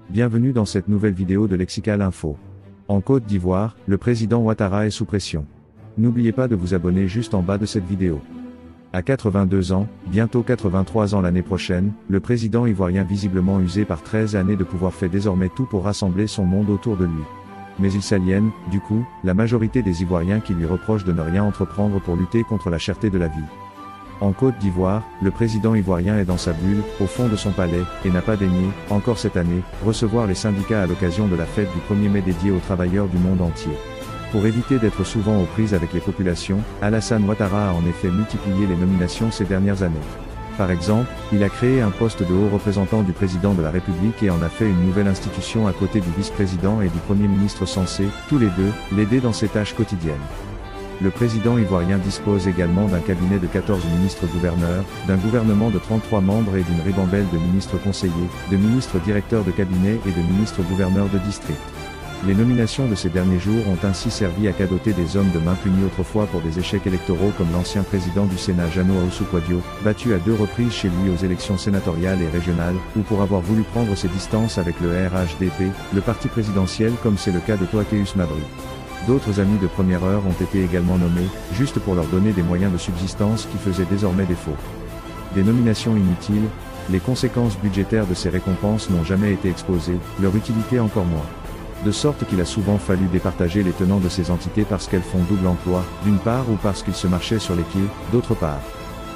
Bienvenue dans cette nouvelle vidéo de Lexical Info. En Côte d'Ivoire, le président Ouattara est sous pression. N'oubliez pas de vous abonner juste en bas de cette vidéo. À 82 ans, bientôt 83 ans l'année prochaine, le président ivoirien visiblement usé par 13 années de pouvoir fait désormais tout pour rassembler son monde autour de lui. Mais il s'aliène, du coup, la majorité des Ivoiriens qui lui reprochent de ne rien entreprendre pour lutter contre la cherté de la vie. En Côte d'Ivoire, le président ivoirien est dans sa bulle, au fond de son palais, et n'a pas daigné, encore cette année, recevoir les syndicats à l'occasion de la fête du 1er mai dédiée aux travailleurs du monde entier. Pour éviter d'être souvent aux prises avec les populations, Alassane Ouattara a en effet multiplié les nominations ces dernières années. Par exemple, il a créé un poste de haut représentant du président de la République et en a fait une nouvelle institution à côté du vice-président et du Premier ministre censés, tous les deux, l'aider dans ses tâches quotidiennes. Le président ivoirien dispose également d'un cabinet de 14 ministres-gouverneurs, d'un gouvernement de 33 membres et d'une ribambelle de ministres conseillers, de ministres directeurs de cabinet et de ministres-gouverneurs de district. Les nominations de ces derniers jours ont ainsi servi à cadoter des hommes de main punis autrefois pour des échecs électoraux comme l'ancien président du Sénat Jeannot Ahoussou-Kouadio, battu à 2 reprises chez lui aux élections sénatoriales et régionales, ou pour avoir voulu prendre ses distances avec le RHDP, le parti présidentiel comme c'est le cas de Toakeus Mabry. D'autres amis de première heure ont été également nommés, juste pour leur donner des moyens de subsistance qui faisaient désormais défaut. Des nominations inutiles, les conséquences budgétaires de ces récompenses n'ont jamais été exposées, leur utilité encore moins. De sorte qu'il a souvent fallu départager les tenants de ces entités parce qu'elles font double emploi, d'une part ou parce qu'ils se marchaient sur les pieds, d'autre part.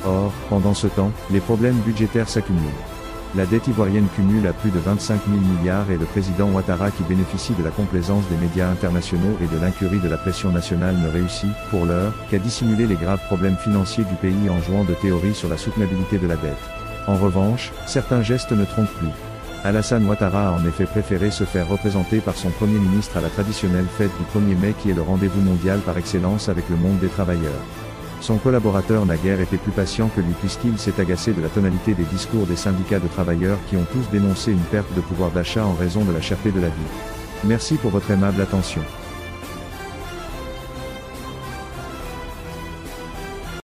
Or, pendant ce temps, les problèmes budgétaires s'accumulent. La dette ivoirienne cumule à plus de 25 000 milliards et le président Ouattara qui bénéficie de la complaisance des médias internationaux et de l'incurie de la pression nationale ne réussit, pour l'heure, qu'à dissimuler les graves problèmes financiers du pays en jouant de théories sur la soutenabilité de la dette. En revanche, certains gestes ne trompent plus. Alassane Ouattara a en effet préféré se faire représenter par son Premier ministre à la traditionnelle fête du 1er mai qui est le rendez-vous mondial par excellence avec le monde des travailleurs. Son collaborateur n'a guère été plus patient que lui puisqu'il s'est agacé de la tonalité des discours des syndicats de travailleurs qui ont tous dénoncé une perte de pouvoir d'achat en raison de la cherté de la vie. Merci pour votre aimable attention.